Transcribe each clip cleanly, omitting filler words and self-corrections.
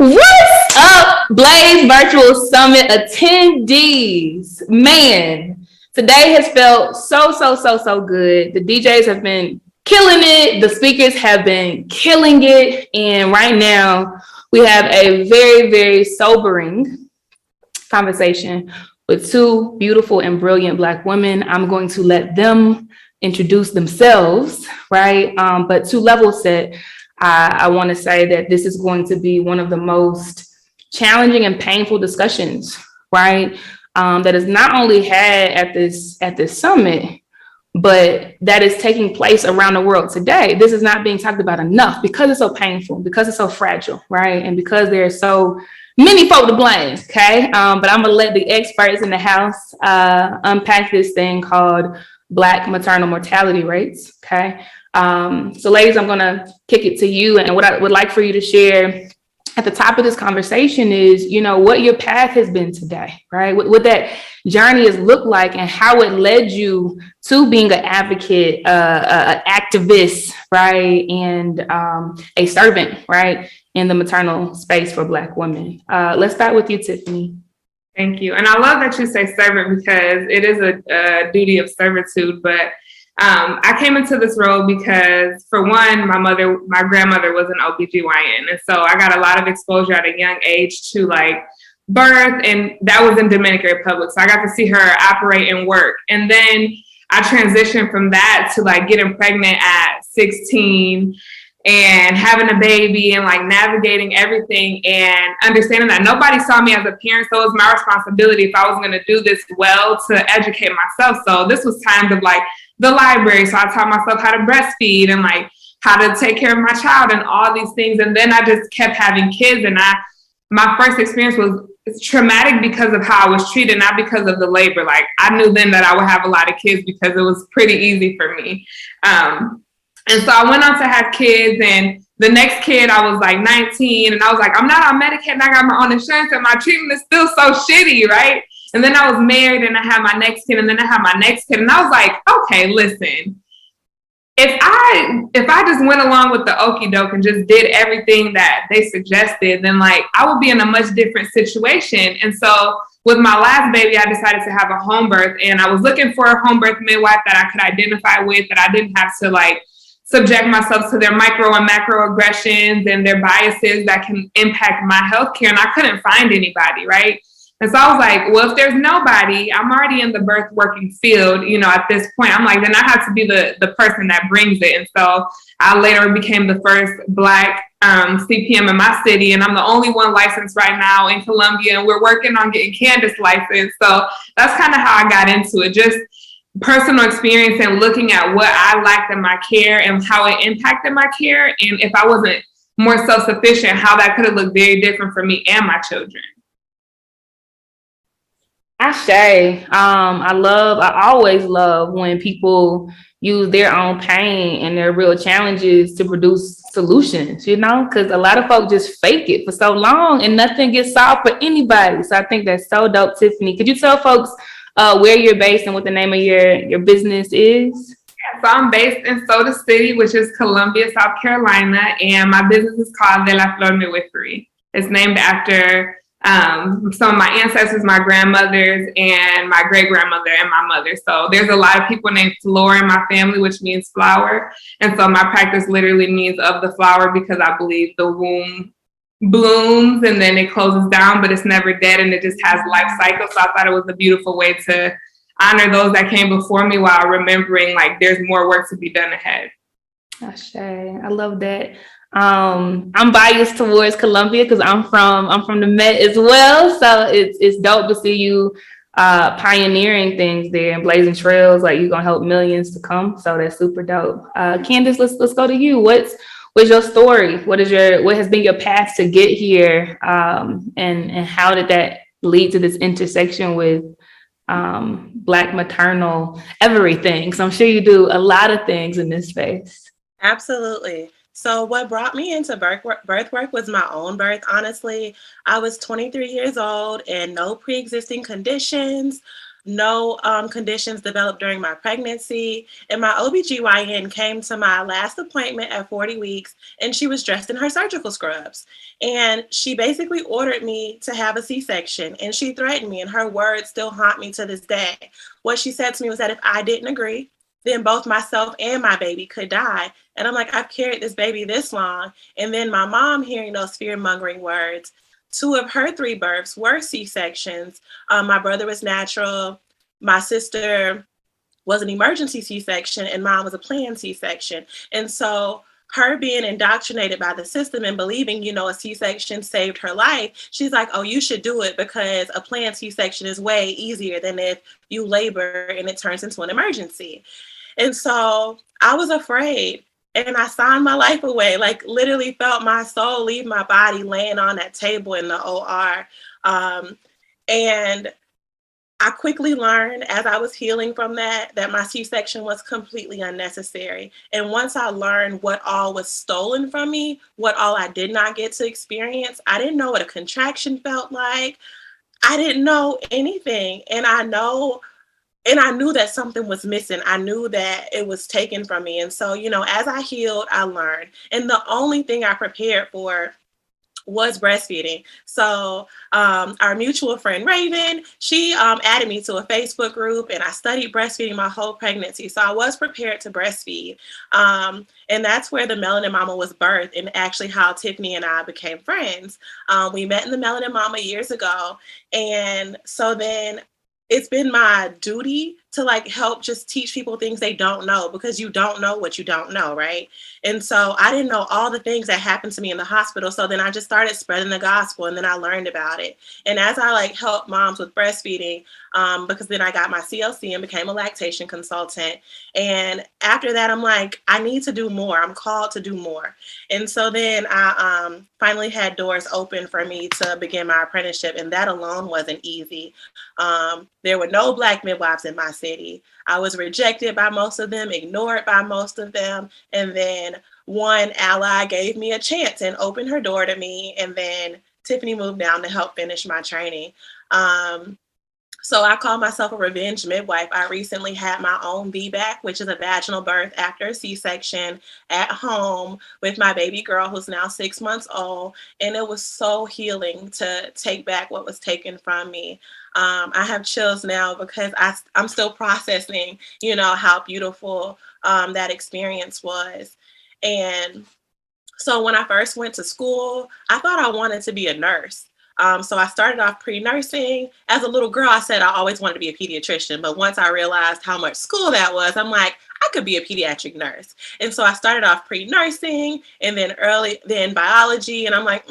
What's up, Blaze Virtual Summit attendees? Man, today has felt so good. The DJs have been killing it. The speakers have been killing it. And right now, we have a very sobering conversation with two beautiful and brilliant Black women. I'm going to let them introduce themselves, right? But to level set, I want to say that this is going to be one of the most challenging and painful discussions, right? That is not only had at this summit, but that is taking place around the world today. This is not being talked about enough because it's so painful, because it's so fragile, right? And because there are so many folk to blame, okay? But I'm gonna let the experts in the house unpack this thing called Black maternal mortality rates, okay? So ladies, I'm gonna kick it to you. And what I would like for you to share at the top of this conversation is, you know, what your path has been today, right? What that journey has looked like and how it led you to being an advocate, an activist, right? And a servant, right? In the maternal space for Black women. Let's start with you, Tiffany. Thank you. And I love that you say servant because it is a duty of servitude, but I came into this role because, for one, my grandmother was an OBGYN. And so I got a lot of exposure at a young age to like birth, and that was in Dominican Republic. So I got to see her operate and work. And then I transitioned from that to like getting pregnant at 16 and having a baby and like navigating everything and understanding that nobody saw me as a parent. So it was my responsibility, if I was going to do this well, to educate myself. So this was times of like the library. So I taught myself how to breastfeed and like how to take care of my child and all these things. And then I just kept having kids. And my first experience was traumatic because of how I was treated, not because of the labor. Like I knew then that I would have a lot of kids because it was pretty easy for me. And so I went on to have kids, and the next kid, I was like 19, and I was like, I'm not on Medicaid, and I got my own insurance, and my treatment is still so shitty, right? And then I was married, and I had my next kid, and then I had my next kid, and I was like, okay, listen, if I just went along with the okie doke and just did everything that they suggested, then like I would be in a much different situation. And so with my last baby, I decided to have a home birth, and I was looking for a home birth midwife that I could identify with, that I didn't have to like subject myself to their micro and macro aggressions and their biases that can impact my healthcare. And I couldn't find anybody, right? And so I was like, well, if there's nobody, I'm already in the birth working field, you know, at this point. I'm like, then I have to be the person that brings it. And so I later became the first Black CPM in my city. And I'm the only one licensed right now in Columbia. And we're working on getting Candace licensed. So that's kind of how I got into it. Just personal experience and looking at what I lacked in my care and how it impacted my care. And if I wasn't more self-sufficient, how that could have looked very different for me and my children. I always love when people use their own pain and their real challenges to produce solutions, you know, because a lot of folks just fake it for so long and nothing gets solved for anybody. So I think that's so dope. Tiffany, could you tell folks where you're based and what the name of your business is? Yeah, so I'm based in Soda City, which is Columbia, South Carolina, and my business is called De La Flor Midwifery. It's named after some of my ancestors, my grandmothers, and my great-grandmother and my mother. So there's a lot of people named Flor in my family, which means flower. And so my practice literally means of the flower, because I believe the womb blooms and then it closes down, but it's never dead, and it just has life cycle. So I thought it was a beautiful way to honor those that came before me while remembering like there's more work to be done ahead. Ashe, I love that. I'm biased towards Columbia because I'm from the Met as well. So it's dope to see you pioneering things there and blazing trails. Like you're gonna help millions to come. So that's super dope. Candace, let's go to you. What's your story? What has been your path to get here? And how did that lead to this intersection with Black maternal everything? So I'm sure you do a lot of things in this space. Absolutely. So what brought me into birth work was my own birth, honestly. I was 23 years old and no pre-existing conditions. no conditions developed during my pregnancy. And my OBGYN came to my last appointment at 40 weeks, and she was dressed in her surgical scrubs. And she basically ordered me to have a C-section, and she threatened me, and her words still haunt me to this day. What she said to me was that if I didn't agree, then both myself and my baby could die. And I'm like, I've carried this baby this long. And then my mom hearing those fear-mongering words. 2 of her 3 births were C-sections. My brother was natural. My sister was an emergency C-section, and mom was a planned C-section. And so her being indoctrinated by the system and believing, a C-section saved her life, she's like, oh, you should do it because a planned C-section is way easier than if you labor and it turns into an emergency. And so I was afraid. And I signed my life away, like literally felt my soul leave my body laying on that table in the OR. And I quickly learned as I was healing from that my C-section was completely unnecessary. And once I learned what all was stolen from me, what all I did not get to experience, I didn't know what a contraction felt like. I didn't know anything. And I knew that something was missing. I knew that it was taken from me. And so, as I healed, I learned. And the only thing I prepared for was breastfeeding. So our mutual friend, Raven, she added me to a Facebook group, and I studied breastfeeding my whole pregnancy. So I was prepared to breastfeed. And that's where the Melanin Mama was birthed, and actually how Tiffany and I became friends. We met in the Melanin Mama years ago. And so then it's been my duty to help just teach people things they don't know, because you don't know what you don't know, right? And so I didn't know all the things that happened to me in the hospital. So then I just started spreading the gospel, and then I learned about it. And as I helped moms with breastfeeding, because then I got my CLC and became a lactation consultant. And after that, I'm like, I need to do more. I'm called to do more. And so then I finally had doors open for me to begin my apprenticeship. And that alone wasn't easy. There were no Black midwives in my city. I was rejected by most of them, ignored by most of them. And then one ally gave me a chance and opened her door to me. And then Tiffany moved down to help finish my training. So I call myself a revenge midwife. I recently had my own VBAC, which is a vaginal birth after a C-section at home with my baby girl, who's now 6 months old. And it was so healing to take back what was taken from me. I have chills now because I'm still processing, how beautiful that experience was. And so when I first went to school, I thought I wanted to be a nurse. So I started off pre-nursing. As a little girl, I said I always wanted to be a pediatrician. But once I realized how much school that was, I'm like, I could be a pediatric nurse. And so I started off pre-nursing and then biology. And I'm like,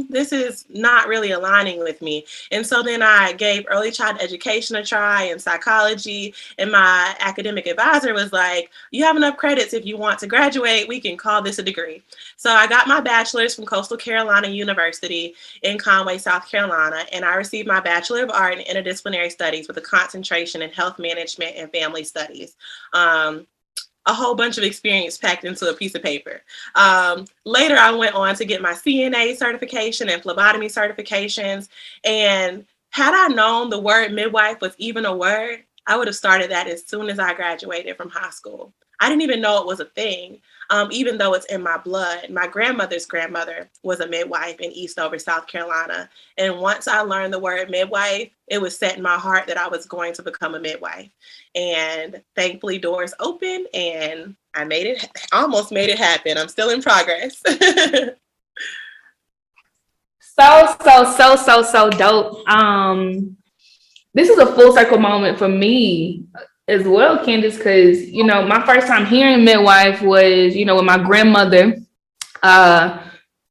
this is not really aligning with me. And so then I gave early child education a try and psychology. And my academic advisor was like, you have enough credits. If you want to graduate, we can call this a degree. So I got my bachelor's from Coastal Carolina University in Conway, South Carolina. And I received my Bachelor of Art in Interdisciplinary Studies with a concentration in health management and family studies. A whole bunch of experience packed into a piece of paper. Later, I went on to get my CNA certification and phlebotomy certifications. And had I known the word midwife was even a word, I would have started that as soon as I graduated from high school. I didn't even know it was a thing, even though it's in my blood. My grandmother's grandmother was a midwife in Eastover, South Carolina. And once I learned the word midwife, it was set in my heart that I was going to become a midwife. And thankfully, doors opened and I almost made it happen. I'm still in progress. So dope. This is a full circle moment for me as well, Candace, because, my first time hearing midwife was, with my grandmother,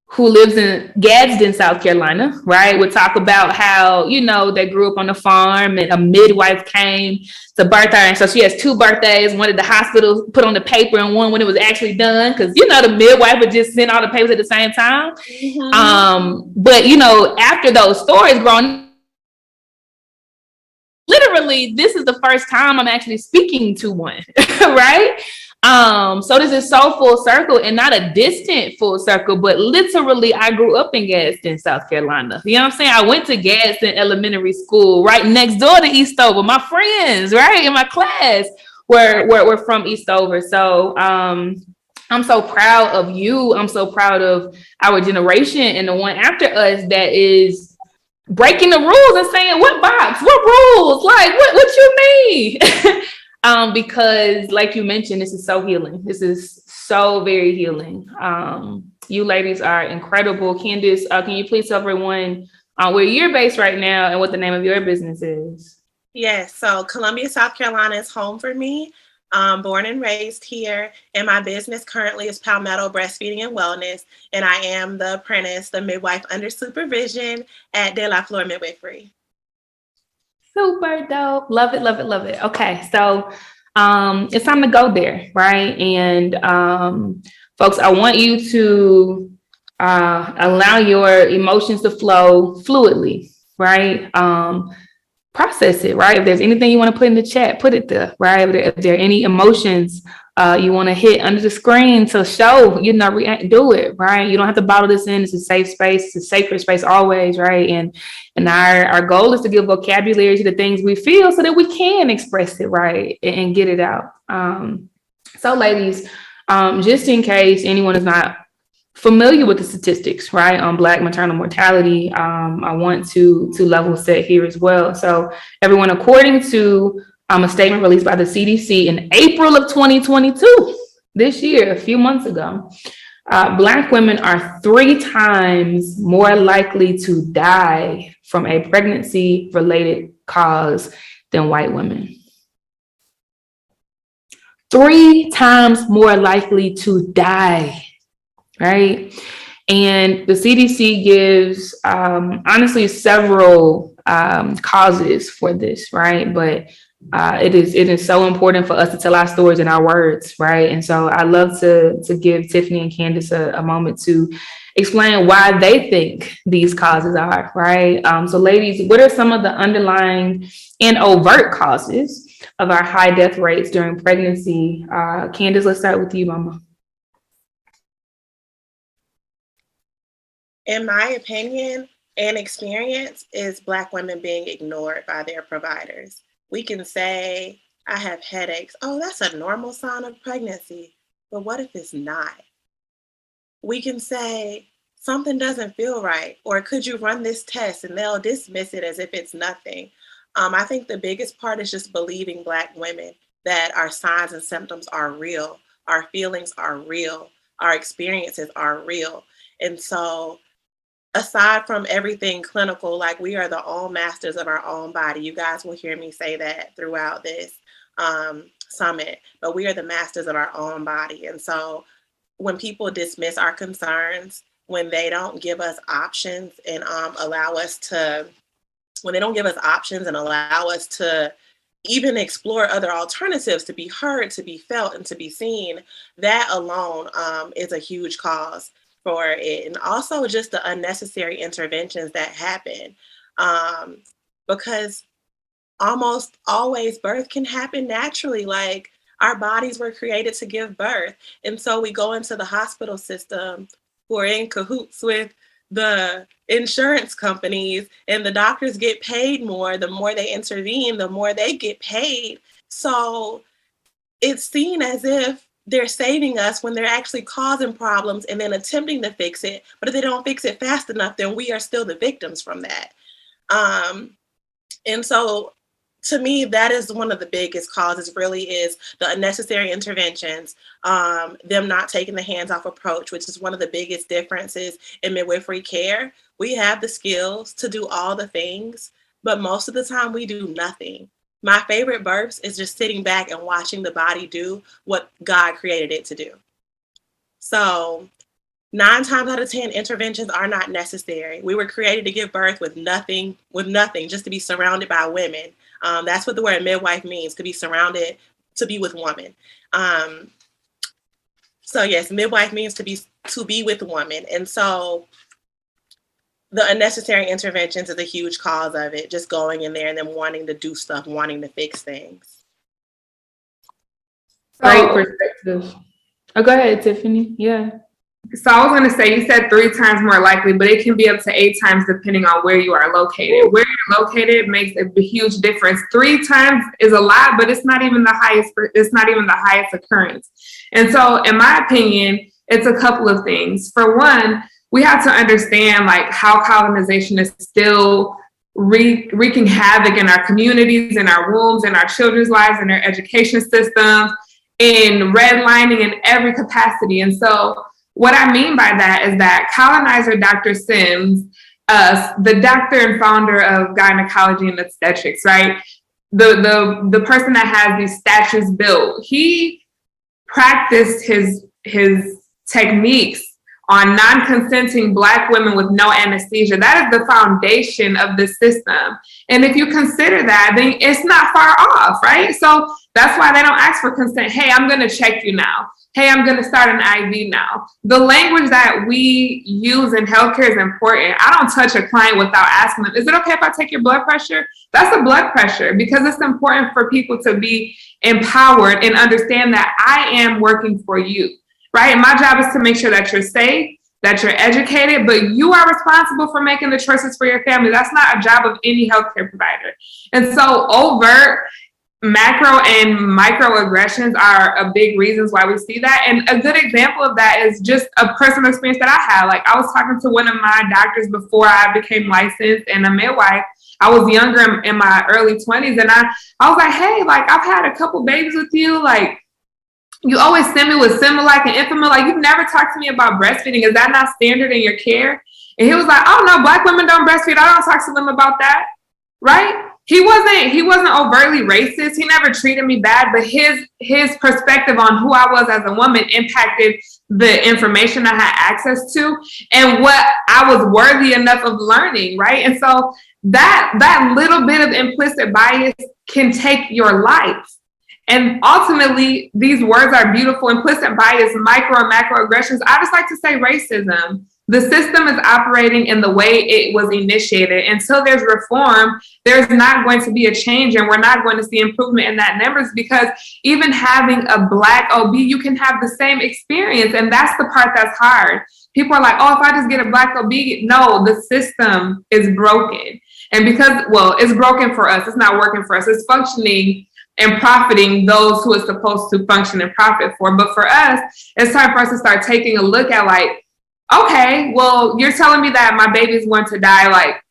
who lives in Gadsden, South Carolina, right? Would talk about how, they grew up on the farm and a midwife came to birth her. And so she has 2 birthdays, one at the hospital put on the paper and one when it was actually done. Because, the midwife would just send all the papers at the same time. Mm-hmm. But, after those stories growing, literally, this is the first time I'm actually speaking to one, right? So this is so full circle, and not a distant full circle, but literally I grew up in Gadsden, South Carolina. You know what I'm saying? I went to Gadsden Elementary School right next door to Eastover. My friends, right, in my class were from Eastover. So I'm so proud of you. I'm so proud of our generation and the one after us that is breaking the rules and saying, what box, what rules, like what you mean? Because like you mentioned, this is so healing. This is so very healing. You ladies are incredible. Candace, can you please tell everyone where you're based right now and what the name of your business is? Yes, so Columbia, South Carolina is home for me. Born and raised here, and my business currently is Palmetto Breastfeeding and Wellness, and I am the apprentice, the midwife under supervision at De La Flor Midwifery. Super dope. Love it, love it, love it. Okay, so it's time to go there, right? And folks, I want you to allow your emotions to flow fluidly, right? Process it, right? If there's anything you want to put in the chat, put it there, right? If there are any emotions you want to hit under the screen to show, do it, right? You don't have to bottle this in. It's a safe space. It's a sacred space always, right? And our goal is to give vocabulary to the things we feel so that we can express it, right? And get it out. So ladies, just in case anyone is not familiar with the statistics, right, on Black maternal mortality, I want to level set here as well. So everyone, according to a statement released by the CDC in April of 2022, this year, a few months ago, Black women are 3 times more likely to die from a pregnancy-related cause than white women. 3 times more likely to die. Right. And the CDC gives honestly several causes for this. Right. But it is so important for us to tell our stories in our words. Right. And so I love to give Tiffany and Candace a moment to explain why they think these causes are. Right. So ladies, what are some of the underlying and overt causes of our high death rates during pregnancy? Candace, let's start with you, Mama. In my opinion and experience, is Black women being ignored by their providers. We can say, I have headaches. Oh, that's a normal sign of pregnancy. But what if it's not? We can say, something doesn't feel right, or could you run this test? And they'll dismiss it as if it's nothing. I think the biggest part is just believing Black women that our signs and symptoms are real, our feelings are real, our experiences are real. And so aside from everything clinical, like we are the own masters of our own body. You guys will hear me say that throughout this summit, but we are the masters of our own body. And so when people dismiss our concerns, when they don't give us options and allow us to even explore other alternatives to be heard, to be felt, and to be seen, that alone is a huge cause for it. And also just the unnecessary interventions that happen, because almost always birth can happen naturally. Like our bodies were created to give birth. And so we go into the hospital system who are in cahoots with the insurance companies, and the doctors get paid more. The more they intervene, the more they get paid. So it's seen as if they're saving us when they're actually causing problems and then attempting to fix it. But if they don't fix it fast enough, then we are still the victims from that. And so to me, that is one of the biggest causes, really, is the unnecessary interventions, them not taking the hands-off approach, which is one of the biggest differences in midwifery care. We have the skills to do all the things, but most of the time we do nothing. My favorite births is just sitting back and watching the body do what God created it to do. So 9 times out of 10, interventions are not necessary. We were created to give birth with nothing, just to be surrounded by women. That's what the word midwife means, to be surrounded, to be with women. So yes, midwife means to be with women. And so the unnecessary interventions is a huge cause of it, just going in there and then wanting to do stuff, wanting to fix things. Great So, perspective. Oh, go ahead, Tiffany. Yeah. so I was going to say, you said 3 times more likely, but it can be up to 8 times depending on where you are located. Where you're located makes a huge difference. 3 times is a lot, but it's not even the highest. It's not even the highest occurrence. And so, in my opinion, it's a couple of things. For one, we have to understand like how colonization is still wreaking havoc in our communities, in our wombs, in our children's lives, in our education systems, in redlining in every capacity. And so what I mean by that is that colonizer Dr. Sims, the doctor and founder of gynecology and obstetrics, right? The person that has these statues built, he practiced his techniques on non-consenting Black women with no anesthesia. That is the foundation of the system. And if you consider that, then it's not far off, right? So that's why they don't ask for consent. Hey, I'm going to check you now. Hey, I'm going to start an IV now. The language that we use in healthcare is important. I don't touch a client without asking them, is it okay if I take your blood pressure? That's a blood pressure, because it's important for people to be empowered and understand that I am working for you, right? And my job is to make sure that you're safe, that you're educated, but you are responsible for making the choices for your family. That's not a job of any healthcare provider. And so overt macro and microaggressions are a big reasons why we see that. And a good example of that is just a personal experience that I had. Like, I was talking to one of my doctors before I became licensed and a midwife. I was younger in my early 20s, and I was like, hey, like, I've had a couple babies with you. Like, you always send me with Similac and Infamil. Like, you've never talked to me about breastfeeding. Is that not standard in your care? And he was like, oh no, Black women don't breastfeed. I don't talk to them about that, right? He wasn't overtly racist. He never treated me bad, but his perspective on who I was as a woman impacted the information I had access to and what I was worthy enough of learning, right? And so that little bit of implicit bias can take your life. And ultimately, these words are beautiful. Implicit bias, micro and macroaggressions. I just like to say racism. The system is operating in the way it was initiated. Until there's reform, there's not going to be a change, and we're not going to see improvement in that numbers, because even having a Black OB, you can have the same experience. And that's the part that's hard. People are like, oh, if I just get a Black OB, no, the system is broken. And because, well, it's broken for us. It's not working for us. It's functioning and profiting those who it's supposed to function and profit for. But for us, it's time for us to start taking a look at like, okay, well, you're telling me that my baby's going to die. Like,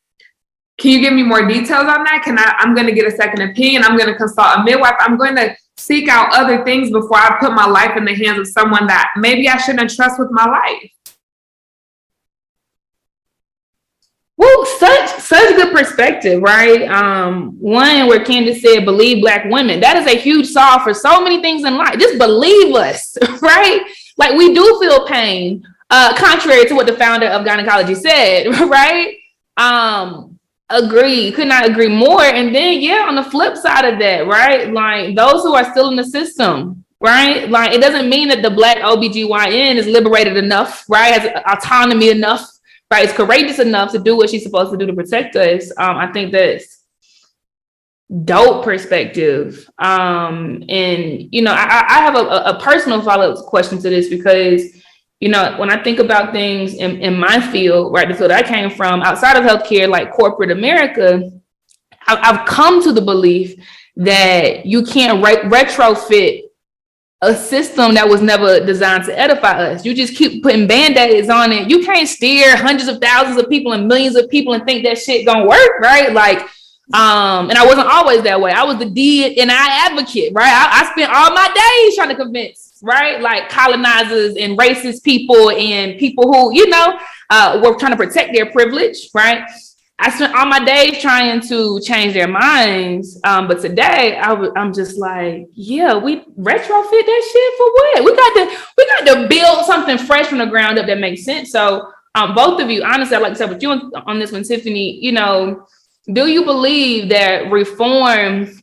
can you give me more details on that? I'm going to get a second opinion. I'm going to consult a midwife. I'm going to seek out other things before I put my life in the hands of someone that maybe I shouldn't trust with my life. Well, such good perspective, right? One where Candace said, believe Black women. That is a huge solve for so many things in life. Just believe us, right? Like, we do feel pain, contrary to what the founder of gynecology said, right? Agree, could not agree more. And then, yeah, on the flip side of that, right? Like, those who are still in the system, right? Like, it doesn't mean that the Black OBGYN is liberated enough, right? Has autonomy enough, right? Is courageous enough to do what she's supposed to do to protect us. I think that's dope perspective. And, you know, I have a personal follow-up question to this, because, you know, when I think about things in my field, right, the field I came from, outside of healthcare, like corporate America, I've come to the belief that you can't retrofit a system that was never designed to edify us. You just keep putting band-aids on it. You can't steer hundreds of thousands of people and millions of people and think that shit gonna work, right? Like, and I wasn't always that way. I was the D&I advocate, right? I spent all my days trying to convince, right, like colonizers and racist people and people who, you know, were trying to protect their privilege, right? I spent all my days trying to change their minds. But today I'm just like, yeah, we retrofit that shit for what? We got to build something fresh from the ground up that makes sense. So both of you, honestly, I'd like to start with you on this one, Tiffany. You know, do you believe that reform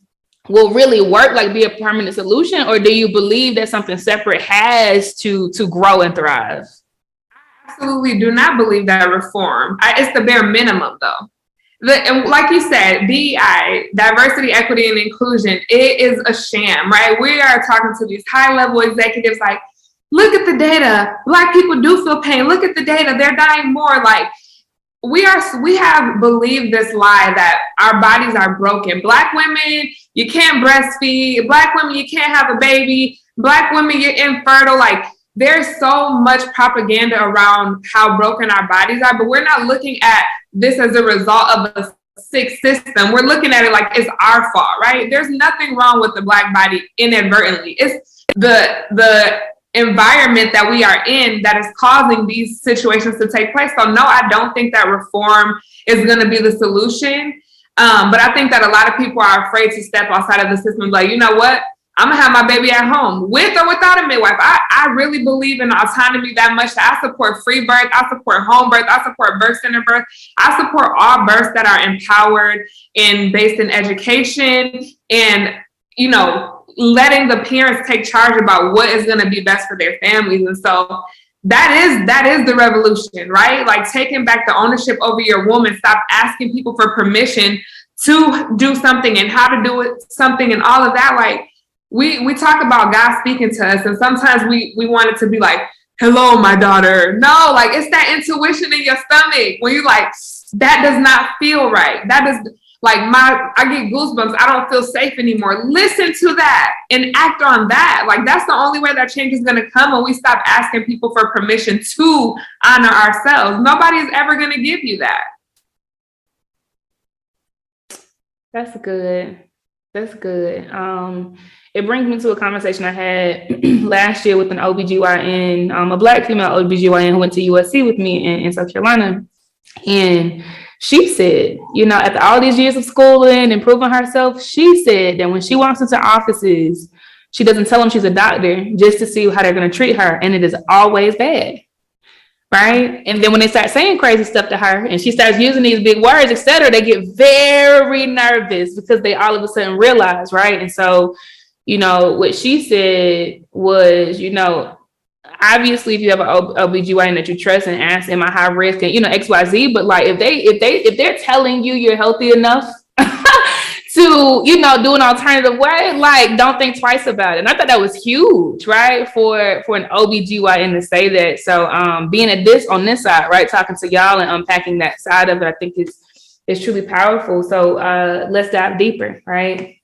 will really work, like be a permanent solution, or do you believe that something separate has to grow and thrive? Absolutely do not believe that reform. It's the bare minimum, though. And like you said, DEI, diversity, equity, and inclusion, it is a sham, right? We are talking to these high-level executives like, look at the data. Black people do feel pain. Look at the data. They're dying more. Like, we have believed this lie that our bodies are broken. Black women, you can't breastfeed. Black women, you can't have a baby. Black women, you're infertile. Like, there's so much propaganda around how broken our bodies are, but we're not looking at this as a result of a sick system. We're looking at it like it's our fault, right? There's nothing wrong with the Black body inadvertently. It's the environment that we are in that is causing these situations to take place. So no, I don't think that reform is going to be the solution. But I think that a lot of people are afraid to step outside of the system. Like, you know what? I'm gonna have my baby at home with or without a midwife. I really believe in autonomy that much. I support free birth. I support home birth. I support birth center birth. I support all births that are empowered and based in education and, you know, letting the parents take charge about what is going to be best for their families. And so that is the revolution, right? Like taking back the ownership over your woman. Stop asking people for permission to do something and how to do it, something and all of that. Like, we talk about God speaking to us, and sometimes we want it to be like, hello, my daughter. No, like it's that intuition in your stomach when you like, that does not feel right. That is like I get goosebumps. I don't feel safe anymore. Listen to that and act on that. Like that's the only way that change is going to come when we stop asking people for permission to honor ourselves. Nobody is ever going to give you that. That's good. That's good. It brings me to a conversation I had last year with an OBGYN, a Black female OBGYN who went to USC with me in South Carolina. And she said, you know, after all these years of schooling and proving herself, she said that when she walks into offices, she doesn't tell them she's a doctor just to see how they're going to treat her. And it is always bad. Right. And then when they start saying crazy stuff to her and she starts using these big words, et cetera, they get very nervous because they all of a sudden realize. Right. And so, you know, what she said was, you know, obviously, if you have an OBGYN that you trust and ask, am I high risk and, you know, XYZ, but like if they're telling you you're healthy enough to, you know, do an alternative way, like don't think twice about it. And I thought that was huge, right? For an OBGYN to say that. So being on this side, right, talking to y'all and unpacking that side of it, I think is truly powerful. So let's dive deeper, right?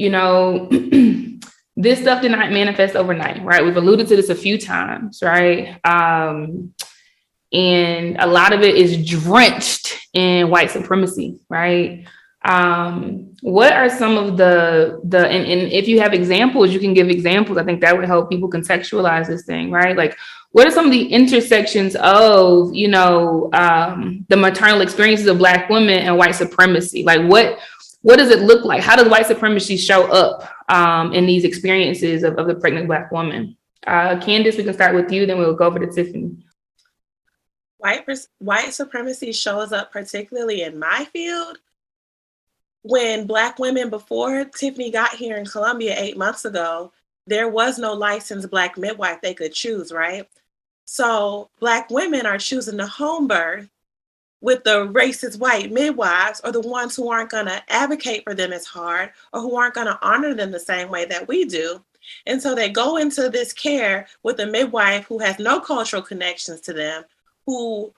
You know, this stuff did not manifest overnight, right? We've alluded to this a few times, right? And a lot of it is drenched in white supremacy, right? What are some of the and if you have examples, you can give examples. I think that would help people contextualize this thing, right? Like, what are some of the intersections of, you know, the maternal experiences of Black women and white supremacy? Like, what does it look like? How does white supremacy show up in these experiences of the pregnant Black woman? Candace, we can start with you, then we'll go over to Tiffany. White supremacy shows up particularly in my field when Black women, before Tiffany got here in Columbia 8 months ago, there was no licensed Black midwife they could choose, right? So Black women are choosing to home birth with the racist white midwives, or the ones who aren't going to advocate for them as hard, or who aren't going to honor them the same way that we do. And so they go into this care with a midwife who has no cultural connections to them, who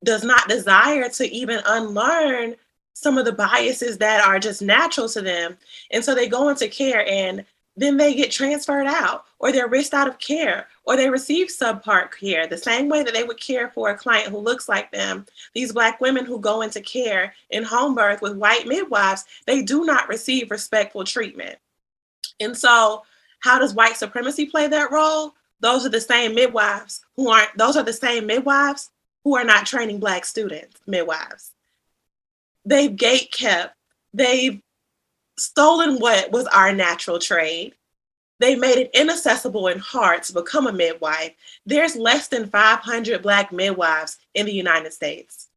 does not desire to even unlearn some of the biases that are just natural to them. And so they go into care and then they get transferred out, or they're risked out of care, or they receive subpar care, the same way that they would care for a client who looks like them. These Black women who go into care in home birth with white midwives, they do not receive respectful treatment. And so how does white supremacy play that role? Those are the same midwives who are not training Black students, midwives. They've gatekept, they've stolen what was our natural trade. They made it inaccessible and hard to become a midwife. There's less than 500 Black midwives in the United States.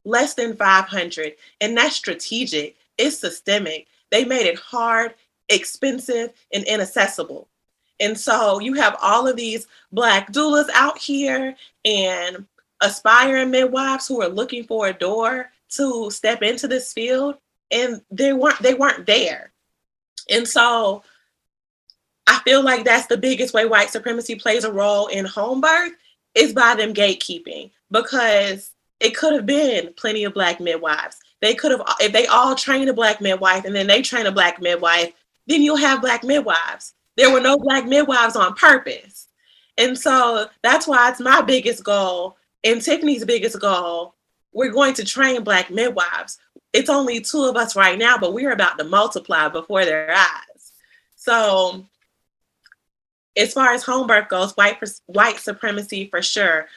Less than 500. And that's strategic. It's systemic. They made it hard, expensive, and inaccessible. And so you have all of these Black doulas out here and aspiring midwives who are looking for a door to step into this field, and they weren't there. And so I feel like that's the biggest way white supremacy plays a role in home birth, is by them gatekeeping, because it could have been plenty of Black midwives. They could have, if they all train a Black midwife and then they train a Black midwife, then you'll have Black midwives. There were no Black midwives on purpose. And so that's why it's my biggest goal and Tiffany's biggest goal. We're going to train Black midwives. It's only 2 of us right now, but we're about to multiply before their eyes. So as far as home birth goes, white supremacy for sure,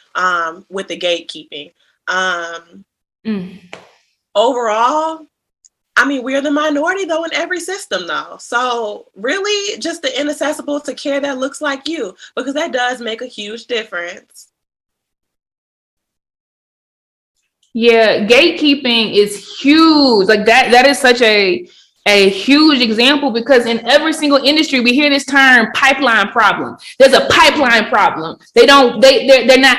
with the gatekeeping. Overall, I mean, we're the minority though in every system though. So really just the inaccessible to care that looks like you, because that does make a huge difference. Yeah, gatekeeping is huge. Like that is such a huge example, because in every single industry we hear this term pipeline problem. There's a pipeline problem. They're not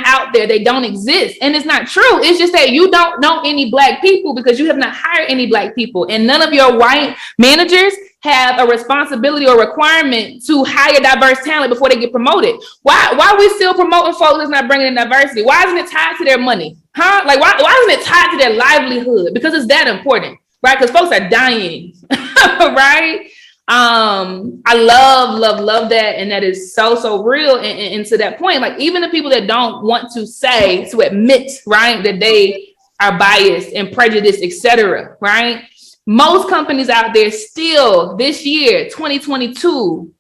out there. They don't exist. And it's not true. It's just that you don't know any Black people because you have not hired any Black people. And none of your white managers have a responsibility or requirement to hire diverse talent before they get promoted. Why are we still promoting folks that's not bringing in diversity? Why isn't it tied to their money? Huh? Like, why isn't it tied to their livelihood? Because it's that important, right? Because folks are dying, right? I love that. And that is so real. And to that point, like even the people that don't want to admit, right, that they are biased and prejudiced, etc., right? Most companies out there still this year, 2022,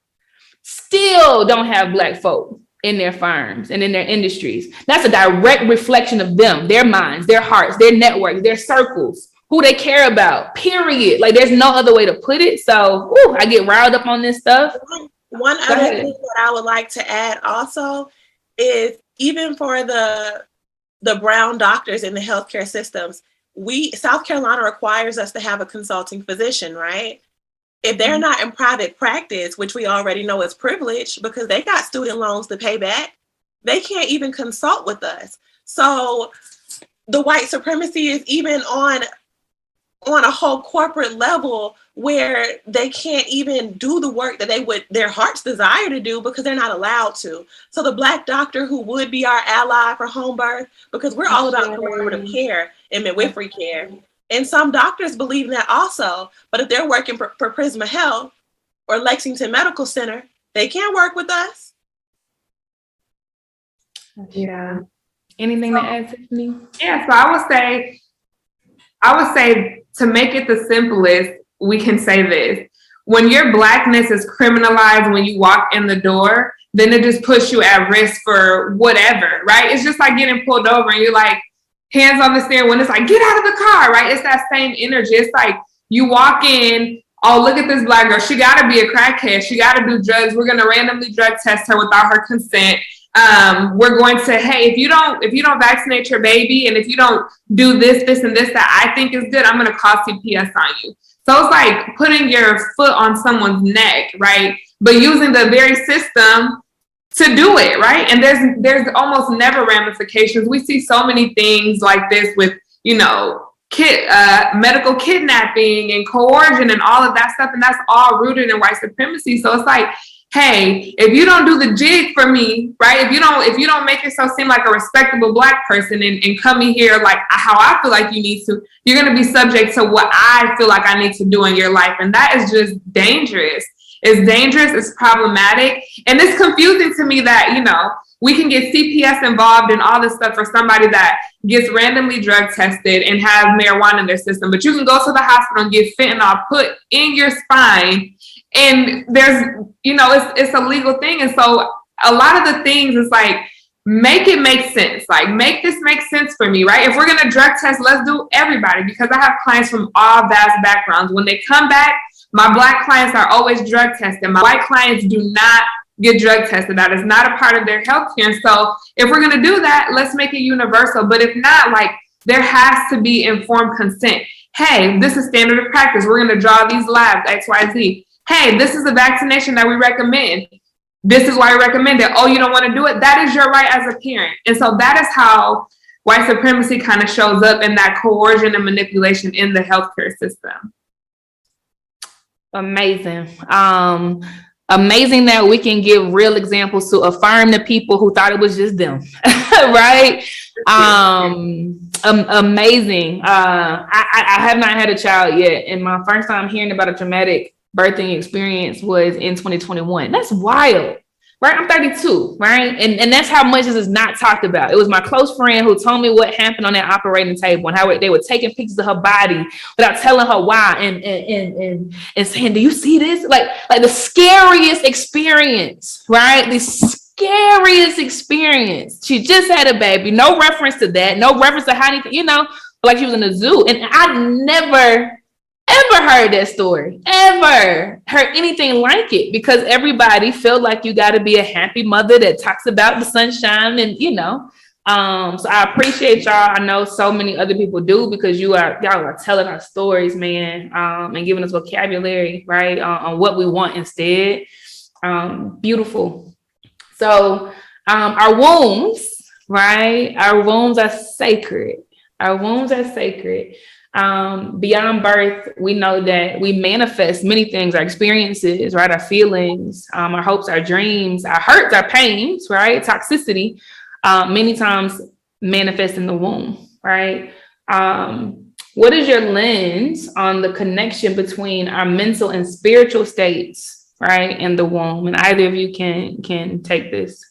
still don't have Black folk in their firms and in their industries. That's a direct reflection of them, their minds, their hearts, their networks, their circles, who they care about, period. Like there's no other way to put it. So I get riled up on this stuff. One other thing that I would like to add also is, even for the brown doctors in the healthcare systems, South Carolina requires us to have a consulting physician, right? If they're not in private practice, which we already know is privileged because they got student loans to pay back, they can't even consult with us. So the white supremacy is even on a whole corporate level, where they can't even do the work that their hearts desire to do because they're not allowed to. So the Black doctor who would be our ally for home birth, because we're all about collaborative care and midwifery care. And some doctors believe in that also, but if they're working for Prisma Health or Lexington Medical Center, they can't work with us. Yeah. Anything to add, Tiffany? Yeah, so I would say to make it the simplest, we can say this. When your Blackness is criminalized when you walk in the door, then it just puts you at risk for whatever, right? It's just like getting pulled over and you're like, hands on the steering wheel. It's like, get out of the car, right? It's that same energy. It's like you walk in, oh, look at this Black girl. She got to be a crackhead. She got to do drugs. We're going to randomly drug test her without her consent. We're going to, hey, if you don't vaccinate your baby, and if you don't do this and this that I think is good, I'm going to call CPS on you. So it's like putting your foot on someone's neck, right? But using the very system to do it, right? And there's almost never ramifications. We see so many things like this with, medical kidnapping and coercion and all of that stuff, and that's all rooted in white supremacy. So it's like, hey, if you don't do the jig for me, right? If you don't make yourself seem like a respectable Black person and come in here like how I feel like you need to, you're going to be subject to what I feel like I need to do in your life. And that is just dangerous. It's dangerous. It's problematic. And it's confusing to me that, we can get CPS involved in all this stuff for somebody that gets randomly drug tested and have marijuana in their system. But you can go to the hospital and get fentanyl put in your spine. And there's, it's a legal thing. And so a lot of the things is like, make it make sense. Like, make this make sense for me, right? If we're going to drug test, let's do everybody, because I have clients from all vast backgrounds. When they come back, my Black clients are always drug tested. My white clients do not get drug tested. That is not a part of their healthcare. So if we're going to do that, let's make it universal. But if not, like, there has to be informed consent. Hey, this is standard of practice. We're going to draw these labs, X, Y, Z. Hey, this is the vaccination that we recommend. This is why I recommend it. Oh, you don't want to do it? That is your right as a parent. And so that is how white supremacy kind of shows up in that coercion and manipulation in the healthcare system. Amazing. Amazing that we can give real examples to affirm the people who thought it was just them. Right? Amazing. I have not had a child yet, and my first time hearing about a traumatic birthing experience was in 2021. That's wild. Right? I'm 32, right? And that's how much this is not talked about. It was my close friend who told me what happened on that operating table and how they were taking pictures of her body without telling her why and saying, do you see this? Like the scariest experience, right? The scariest experience. She just had a baby. No reference to that. No reference to how anything, you know, like she was in a zoo. And I never ever heard that story, ever heard anything like it, because everybody felt like you got to be a happy mother that talks about the sunshine and, you know, so I appreciate y'all. I know so many other people do, because y'all are telling our stories, man, and giving us vocabulary, right, on what we want instead. Beautiful. So our wombs, right, our wombs are sacred. Our wombs are sacred. Beyond birth, we know that we manifest many things, our experiences, right? Our feelings, our hopes, our dreams, our hurts, our pains, right? Toxicity, many times manifest in the womb, right? What is your lens on the connection between our mental and spiritual states, right, in the womb? And either of you can take this.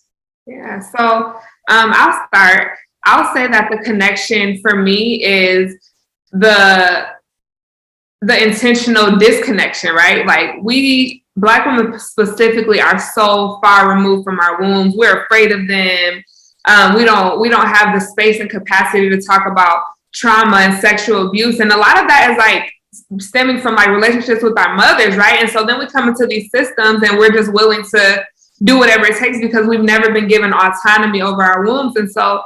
Yeah, so I'll start. I'll say that the connection for me is the intentional disconnection, right? Like, we Black women specifically are so far removed from our wombs. We're afraid of them. We don't have the space and capacity to talk about trauma and sexual abuse, and a lot of that is like stemming from like relationships with our mothers, right? And so then we come into these systems and we're just willing to do whatever it takes because we've never been given autonomy over our wombs. And so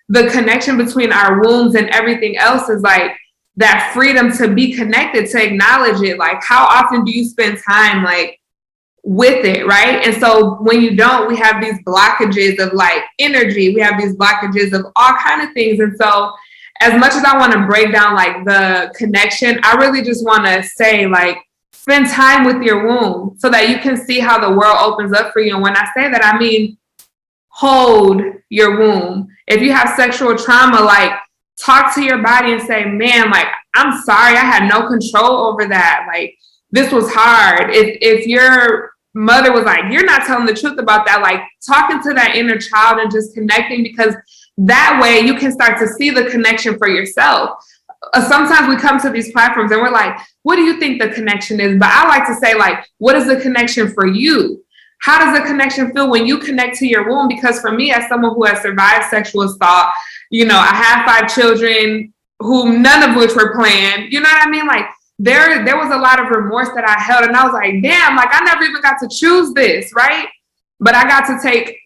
the connection between our wombs and everything else is like that freedom to be connected, to acknowledge it. Like, how often do you spend time like with it, right? And so when you don't, we have these blockages of like energy. We have these blockages of all kinds of things. And so as much as I want to break down like the connection, I really just want to say, like, spend time with your womb so that you can see how the world opens up for you. And when I say that, I mean hold your womb. If you have sexual trauma, like, talk to your body and say, man, like, I'm sorry, I had no control over that. Like, this was hard. If your mother was like, you're not telling the truth about that, like, talking to that inner child and just connecting, because that way you can start to see the connection for yourself. Sometimes we come to these platforms and we're like, what do you think the connection is? But I like to say, like, what is the connection for you? How does the connection feel when you connect to your womb? Because for me, as someone who has survived sexual assault, you know, I have 5 children who none of which were planned. You know what I mean? Like, there was a lot of remorse that I held, and I was like, damn, like, I never even got to choose this, right? But I got to take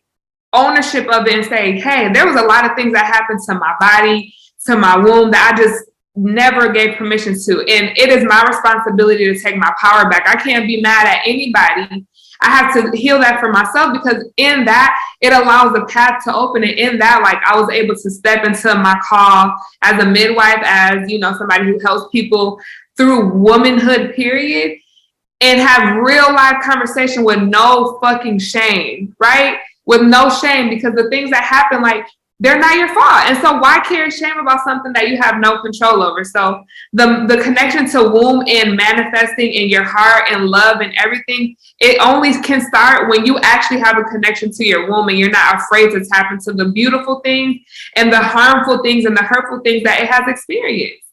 ownership of it and say, hey, there was a lot of things that happened to my body, to my womb, that I just never gave permission to. And it is my responsibility to take my power back. I can't be mad at anybody. I have to heal that for myself, because in that, it allows the path to open. And in that, like, I was able to step into my call as a midwife, as, you know, somebody who helps people through womanhood, period, and have real life conversation with no fucking shame, right? With no shame, because the things that happen, like, they're not your fault. And so why carry shame about something that you have no control over? So the connection to womb and manifesting in your heart and love and everything, it only can start when you actually have a connection to your womb and you're not afraid to tap into the beautiful things and the harmful things and the hurtful things that it has experienced.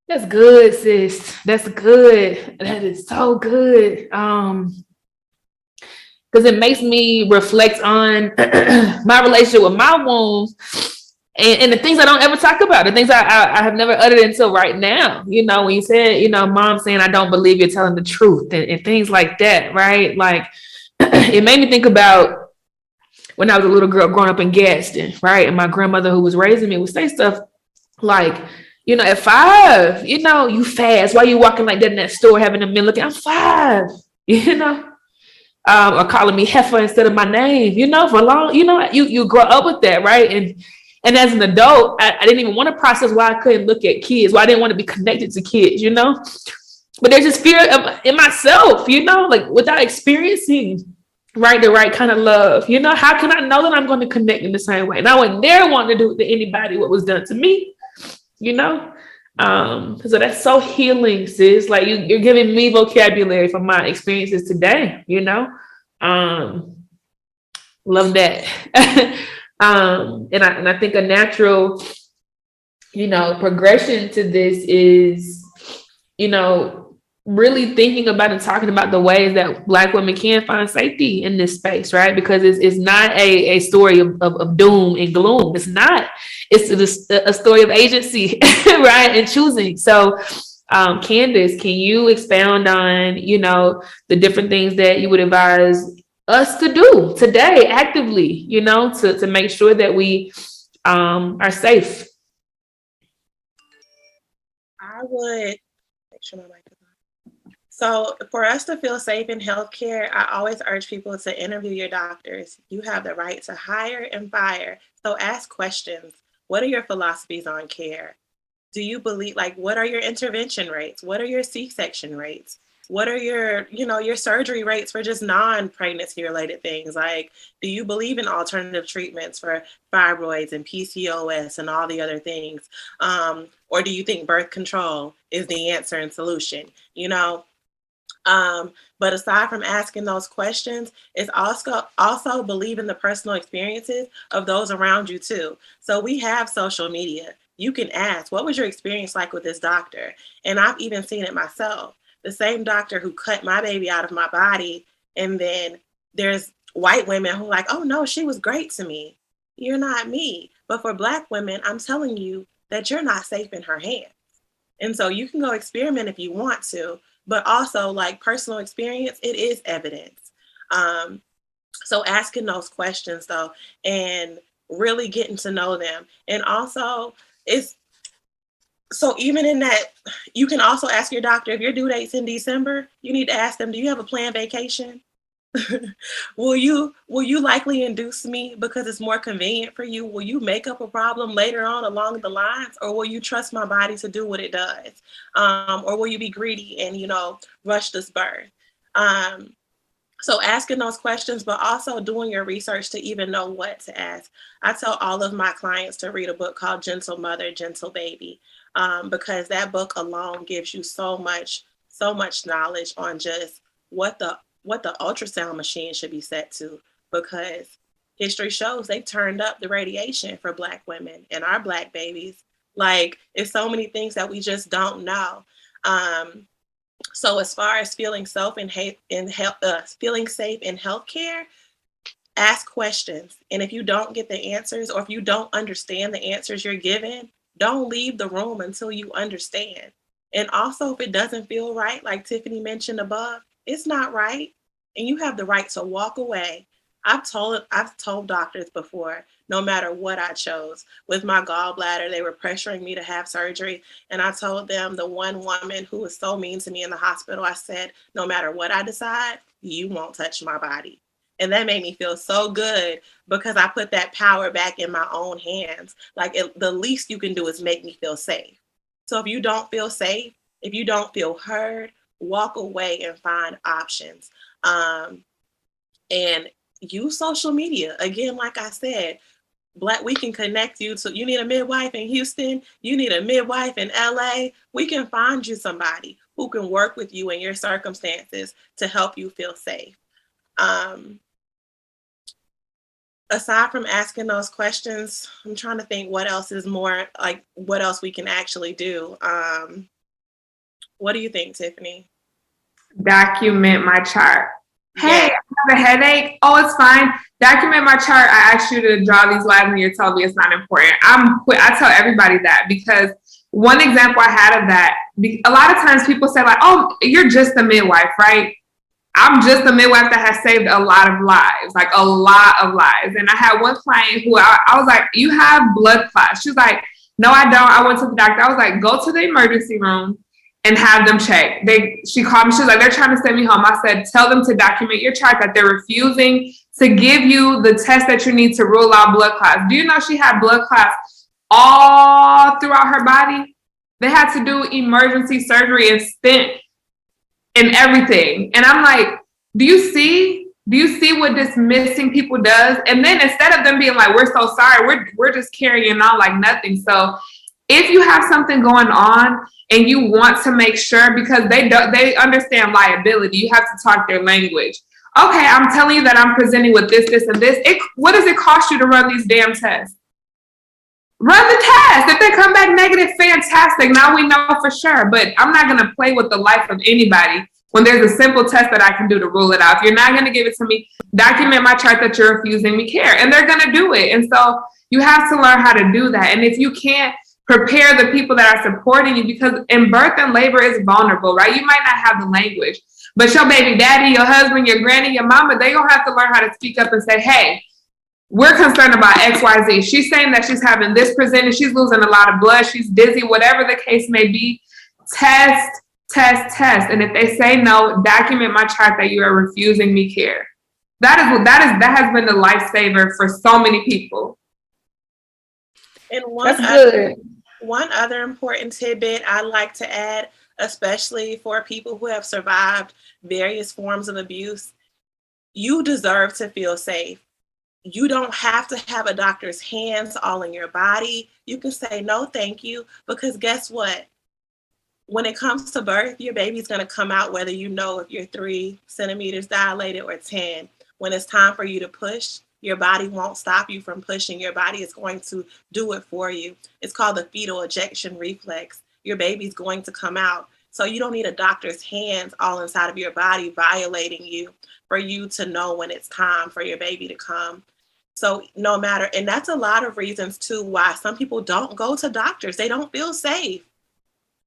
That's good, sis. That's good. That is so good. Because it makes me reflect on my relationship with my wounds and the things I don't ever talk about, the things I have never uttered until right now. You know, when you said, you know, mom saying, I don't believe you're telling the truth, and things like that, right? Like, it made me think about when I was a little girl growing up in Gadsden, right? And my grandmother, who was raising me, would say stuff like, you know, at 5, you know, you fast. Why you walking like that in that store having a meal looking? I'm 5, you know? or calling me heifer instead of my name, for long, you grow up with that, right? And as an adult, I didn't even want to process why I couldn't look at kids, why I didn't want to be connected to kids, but there's this fear in myself, like without experiencing the right kind of love, how can I know that I'm going to connect in the same way? And I would never want to do to anybody what was done to me, so that's so healing, sis. Like you're giving me vocabulary from my experiences today, love that. And I think a natural, progression to this is, really thinking about and talking about the ways that Black women can find safety in this space, right? Because it's not a story of doom and gloom. It's not. It's a story of agency, right? And choosing. So, Candace, can you expound on, the different things that you would advise us to do today actively, to make sure that we are safe? I would make sure my mic is on. So for us to feel safe in healthcare, I always urge people to interview your doctors. You have the right to hire and fire. So ask questions. What are your philosophies on care? Do you believe, what are your intervention rates? What are your C-section rates? What are your, your surgery rates for just non-pregnancy related things? Do you believe in alternative treatments for fibroids and PCOS and all the other things? Or do you think birth control is the answer and solution? But aside from asking those questions, it's also believe in the personal experiences of those around you too. So we have social media. You can ask, what was your experience like with this doctor? And I've even seen it myself. The same doctor who cut my baby out of my body, and then there's white women who oh no, she was great to me. You're not me. But for Black women, I'm telling you that you're not safe in her hands. And so you can go experiment if you want to, but also personal experience, it is evidence. So asking those questions though, and really getting to know them. And also so even in that, you can also ask your doctor, if your due date's in December, you need to ask them, do you have a planned vacation? Will you likely induce me because it's more convenient for you? Will you make up a problem later on along the lines, or will you trust my body to do what it does? Or will you be greedy and, rush this birth? So asking those questions, but also doing your research to even know what to ask. I tell all of my clients to read a book called Gentle Mother, Gentle Baby, because that book alone gives you so much knowledge on just what the ultrasound machine should be set to, because history shows they turned up the radiation for Black women and our Black babies. It's so many things that we just don't know. So as far as feeling safe in healthcare, ask questions. And if you don't get the answers, or if you don't understand the answers you're given, don't leave the room until you understand. And also, if it doesn't feel right, like Tiffany mentioned above, it's not right. And you have the right to walk away. I've told doctors before, no matter what I chose. With my gallbladder, they were pressuring me to have surgery. And I told them, the one woman who was so mean to me in the hospital, I said, no matter what I decide, you won't touch my body. And that made me feel so good, because I put that power back in my own hands. The least you can do is make me feel safe. So if you don't feel safe, if you don't feel heard, walk away and find options. And use social media. Again, like I said, we can connect you to, you need a midwife in Houston, you need a midwife in LA. We can find you somebody who can work with you in your circumstances to help you feel safe. Aside from asking those questions, I'm trying to think what else is more, what else we can actually do. What do you think, Tiffany? Document my chart. Hey, Yeah. I have a headache. Oh, it's fine. Document my chart. I asked you to draw these lines and you're telling me it's not important. I tell everybody that, because one example I had of that, a lot of times people say oh, you're just a midwife, right? I'm just a midwife that has saved a lot of lives, a lot of lives. And I had one client who I was like, you have blood clots. She was like, no, I don't. I went to the doctor. I was like, go to the emergency room and have them check. She called me, she was like, they're trying to send me home. I said, tell them to document your chart that they're refusing to give you the test that you need to rule out blood clots. Do you know she had blood clots all throughout her body? They had to do emergency surgery and stent and everything. And I'm like, do you see what dismissing people does? And then instead of them being like, we're so sorry, we're just carrying on like nothing. So if you have something going on and you want to make sure, because they understand liability, you have to talk their language. Okay, I'm telling you that I'm presenting with this, and this. What does it cost you to run these damn tests? Run the test. If they come back negative, fantastic. Now we know for sure. But I'm not going to play with the life of anybody when there's a simple test that I can do to rule it out. If you're not going to give it to me, document my chart that you're refusing me care. And they're going to do it. And so you have to learn how to do that. And if you can't, prepare the people that are supporting you, because in birth and labor is vulnerable, right? You might not have the language, but your baby daddy, your husband, your granny, your mama, they're going to have to learn how to speak up and say, hey, we're concerned about XYZ. She's saying that she's having this presented. She's losing a lot of blood. She's dizzy, whatever the case may be. Test. And if they say no, document my chart that you are refusing me care. That has been the lifesaver for so many people. And one other important tidbit I'd like to add, especially for people who have survived various forms of abuse, you deserve to feel safe. You don't have to have a doctor's hands all in your body. You can say, no, thank you, because guess what? When it comes to birth, your baby's going to come out whether you know if you're 3 centimeters dilated or 10. When it's time for you to push, your body won't stop you from pushing. Your body is going to do it for you. It's called the fetal ejection reflex. Your baby's going to come out. So you don't need a doctor's hands all inside of your body violating you for you to know when it's time for your baby to come. So no matter, and that's a lot of reasons too why some people don't go to doctors. They don't feel safe.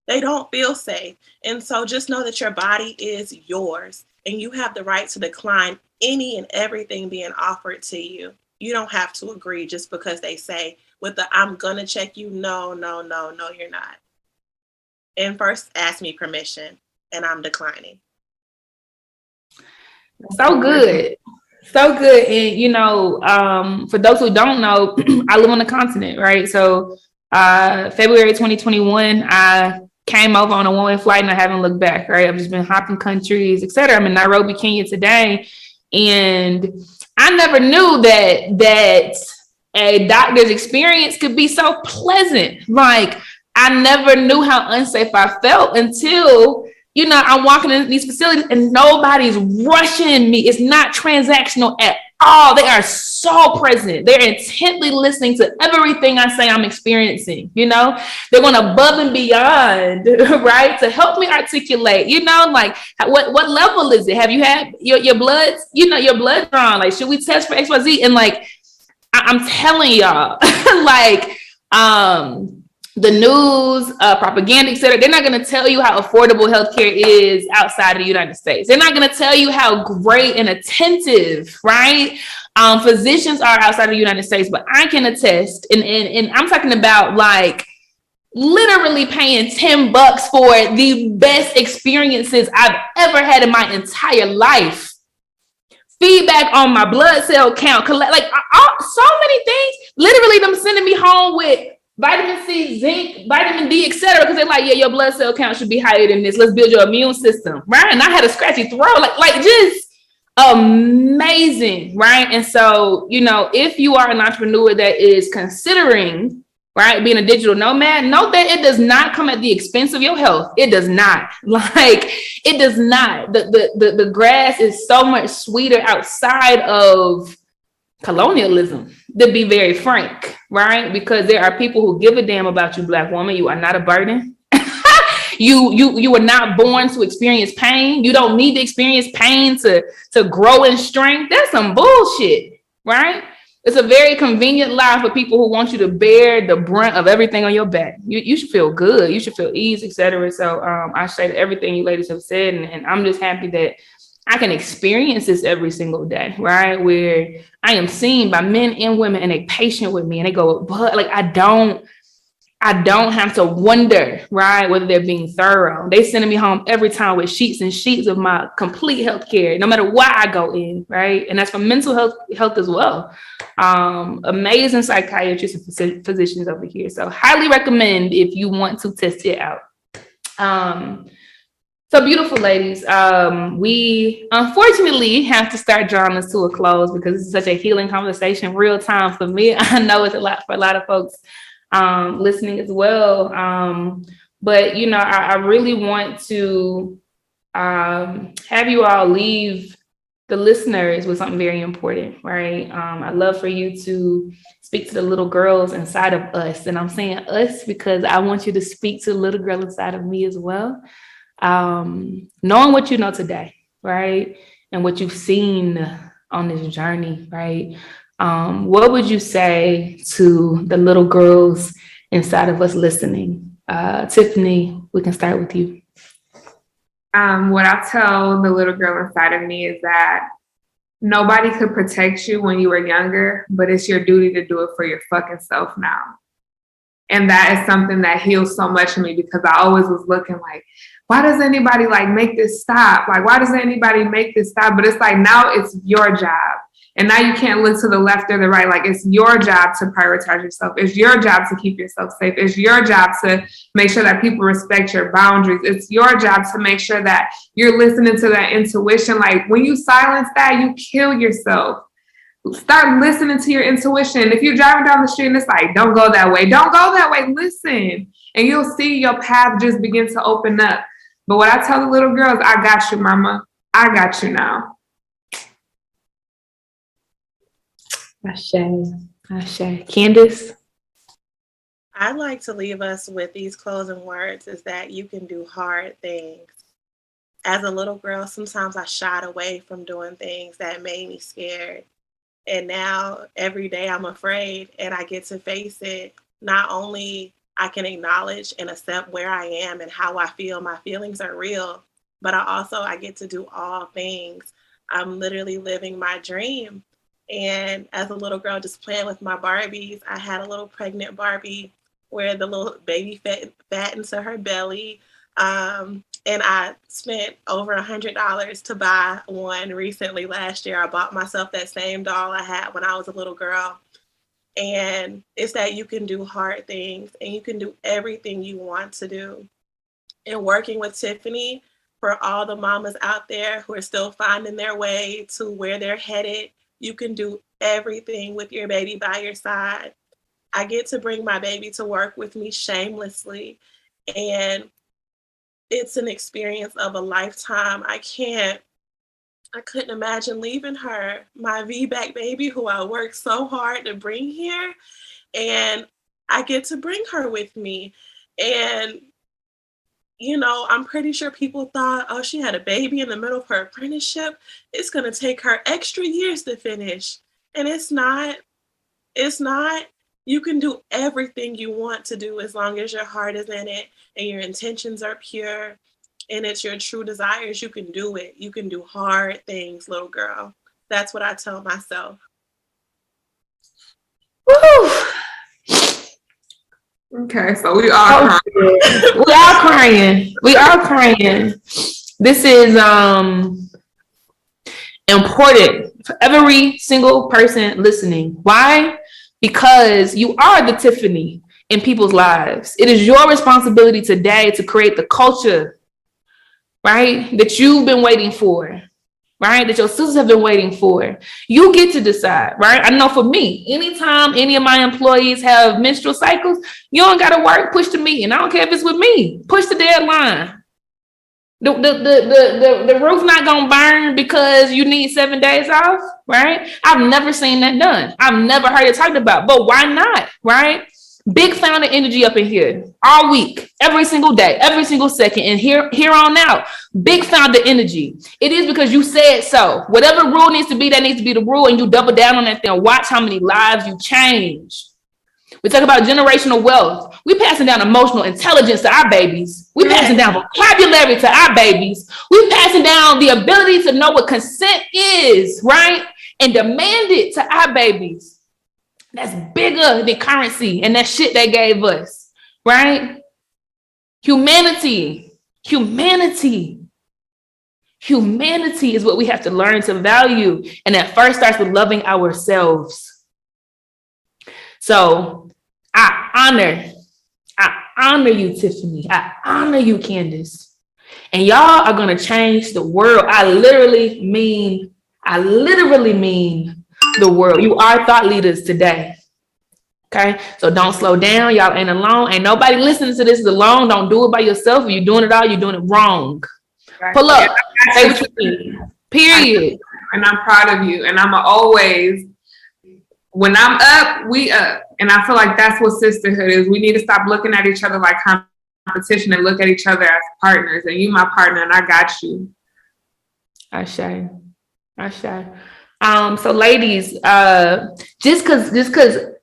And so just know that your body is yours and you have the right to decline any and everything being offered to you. You don't have to agree just because they say with the I'm gonna check you. No, you're not. And first ask me permission and I'm declining. So good. And for those who don't know, I live on the continent, right? So February 2021, I came over on a one-way flight and I haven't looked back, right? I've just been hopping countries, etc. I'm in Nairobi, Kenya today. And I never knew that a doctor's experience could be so pleasant. Like, I never knew how unsafe I felt until, I'm walking in these facilities and nobody's rushing me. It's not transactional at all. They are so present. They're intently listening to everything I say I'm experiencing. They're going above and beyond, right, to help me articulate. Like, what level is it? Have you had your blood? Your blood drawn? Like, should we test for XYZ? And like, I'm telling y'all, like, the news, propaganda, etc. They're not going to tell you how affordable healthcare is outside of the United States. They're not going to tell you how great and attentive, right, physicians are outside of the United States. But I can attest, and I'm talking about like literally paying $10 for the best experiences I've ever had in my entire life. Feedback on my blood cell count, so many things. Literally, them sending me home with vitamin C, zinc, vitamin D, etc. Because they're like, yeah, your blood cell count should be higher than this. Let's build your immune system, right? And I had a scratchy throat, like just amazing, right? And so, if you are an entrepreneur that is considering, right, being a digital nomad, note that it does not come at the expense of your health. It does not. It does not. The grass is so much sweeter outside of colonialism, to be very frank, right? Because there are people who give a damn about you, Black woman. You are not a burden. You were not born to experience pain. You don't need to experience pain to grow in strength. That's some bullshit, right? It's a very convenient lie for people who want you to bear the brunt of everything on your back. You should feel good. You should feel ease, etc. So I say everything you ladies have said, and I'm just happy that I can experience this every single day, right? Where I am seen by men and women and they patient with me and they go, but like, I don't I don't have to wonder, right, whether they're being thorough. They sending me home every time with sheets and sheets of my complete health care, no matter why I go in, right? And that's for mental health as well. Amazing psychiatrists and physicians over here. So highly recommend if you want to test it out. So beautiful ladies, we unfortunately have to start drawing this to a close because this is such a healing conversation, real time for me. I know it's a lot for a lot of folks listening as well. But, you know, I really want to have you all leave the listeners with something very important, right? I'd love for you to speak to the little girls inside of us. And I'm saying us because I want you to speak to the little girl inside of me as well. Knowing what you know today, right? And what you've seen on this journey, right? What would you say to the little girls inside of us listening? Tiffany, we can start with you. What I tell the little girl inside of me is that nobody could protect you when you were younger, but it's your duty to do it for your fucking self now. And that is something that heals so much in me because I always was looking like, why does anybody like make this stop? Like, why doesn't anybody make this stop? But it's like, now it's your job. And now you can't look to the left or the right. Like, it's your job to prioritize yourself. It's your job to keep yourself safe. It's your job to make sure that people respect your boundaries. It's your job to make sure that you're listening to that intuition. Like, when you silence that, you kill yourself. Start listening to your intuition. If you're driving down the street and it's like, don't go that way. Don't go that way. Listen. And you'll see your path just begin to open up. But what I tell the little girls, I got you, mama. I got you now. Ashe. Candace? I'd like to leave us with these closing words is that you can do hard things. As a little girl, sometimes I shied away from doing things that made me scared. And now every day I'm afraid and I get to face it. Not only I can acknowledge and accept where I am and how I feel. My feelings are real, but I get to do all things. I'm literally living my dream. And as a little girl, just playing with my Barbies, I had a little pregnant Barbie where the little baby fat into her belly. And I spent over $100 to buy one recently last year. I bought myself that same doll I had when I was a little girl. And it's that you can do hard things and you can do everything you want to do. And working with Tiffany, for all the mamas out there who are still finding their way to where they're headed, you can do everything with your baby by your side. I get to bring my baby to work with me shamelessly. And it's an experience of a lifetime. I couldn't imagine leaving her, my VBAC baby, who I worked so hard to bring here. And I get to bring her with me. And, you know, I'm pretty sure people thought, oh, she had a baby in the middle of her apprenticeship. It's going to take her extra years to finish. And it's not. You can do everything you want to do as long as your heart is in it and your intentions are pure and it's your true desires. You can do it. You can do hard things, little girl. That's what I tell myself. Woo! Okay, so we are crying. We are crying. This is important for every single person listening. Why? Because you are the Tiffany in people's lives. It is your responsibility today to create the culture, right, that you've been waiting for, right, that your sisters have been waiting for. You get to decide, right? I know for me, anytime any of my employees have menstrual cycles, you don't got to work, push the meeting. I don't care if it's with me. Push the deadline. The roof not gonna burn because you need 7 days off, right? I've never seen that done. I've never heard it talked about, but why not, right? Big founder energy up in here all week, every single day, every single second, and here on out. Big founder energy. It is because you said so. Whatever rule needs to be, that needs to be the rule, and you double down on that thing. Watch how many lives you change. We talk about generational wealth. We passing down emotional intelligence to our babies. We passing down vocabulary to our babies. We passing down the ability to know what consent is, right? And demand it to our babies. That's bigger than currency and that shit they gave us, right? Humanity is what we have to learn to value. And that first starts with loving ourselves. So I honor you, Tiffany. I honor you, Candace. And y'all are going to change the world. I literally mean the world. You are thought leaders today. Okay, so don't slow down. Y'all ain't alone. Ain't nobody listening to this alone. Don't do it by yourself. If you're doing it all, you're doing it wrong. Pull up. Say what you need. Period. And I'm proud of you. And I'm always, when I'm up, we up. And I feel like that's what sisterhood is. We need to stop looking at each other like competition and look at each other as partners. And you my partner, and I got you. Ashe. So ladies, just cause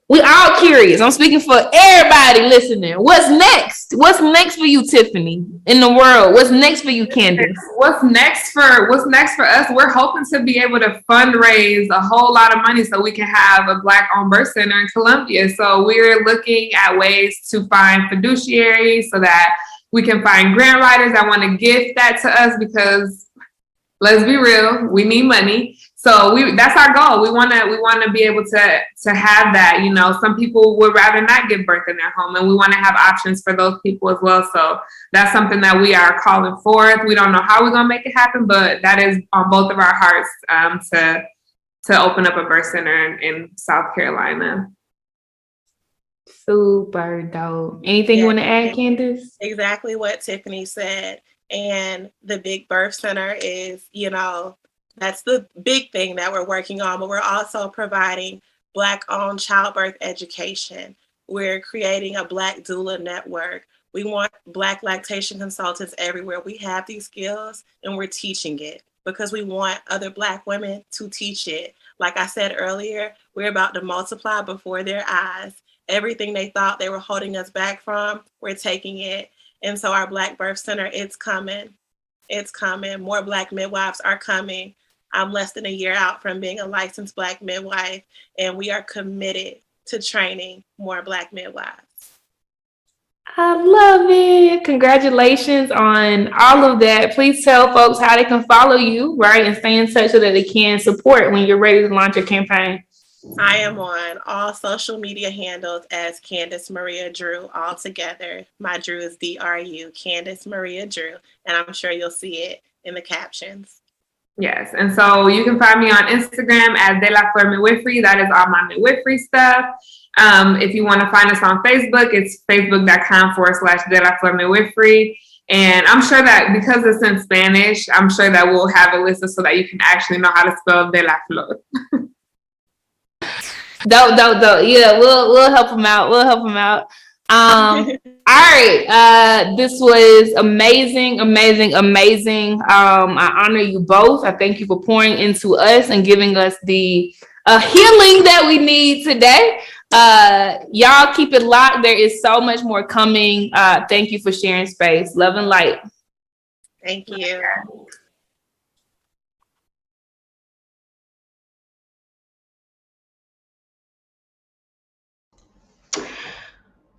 we all curious. I'm speaking for everybody listening. What's next? What's next for you, Tiffany, in the world? What's next for you, Candace? What's next for us? We're hoping to be able to fundraise a whole lot of money so we can have a Black-owned birth center in Columbia. So we're looking at ways to find fiduciaries so that we can find grant writers that want to gift that to us, because let's be real, we need money. So that's our goal. We want to be able to have that. You know, some people would rather not give birth in their home, and we want to have options for those people as well. So that's something that we are calling forth. We don't know how we're gonna make it happen, but that is on both of our hearts, to open up a birth center in South Carolina. Super dope. Anything you want to add, Candace? Exactly what Tiffany said. And the big birth center is, you know, that's the big thing that we're working on, but we're also providing Black-owned childbirth education. We're creating a Black doula network. We want Black lactation consultants everywhere. We have these skills and we're teaching it because we want other Black women to teach it. Like I said earlier, we're about to multiply before their eyes. Everything they thought they were holding us back from, we're taking it. And so our Black birth center, it's coming. It's coming. More Black midwives are coming. I'm less than a year out from being a licensed Black midwife, and we are committed to training more Black midwives. I love it. Congratulations on all of that. Please tell folks how they can follow you, right, and stay in touch so that they can support when you're ready to launch your campaign. I am on all social media handles as Candace Maria Drew, all together. My Drew is DRU, Candace Maria Drew, and I'm sure you'll see it in the captions. Yes, and so you can find me on Instagram at De La Flor Midwifery. That is all my midwifery stuff. If you want to find us on Facebook, it's facebook.com/De La Flor Midwifery. And I'm sure that because it's in Spanish, I'm sure that we'll have a list so that you can actually know how to spell De La Flor. Dope. Yeah, we'll help them out. All right. This was amazing. I honor you both. I thank you for pouring into us and giving us the healing that we need today. Y'all keep it locked. There is so much more coming. Thank you for sharing space. Love and light. Thank you.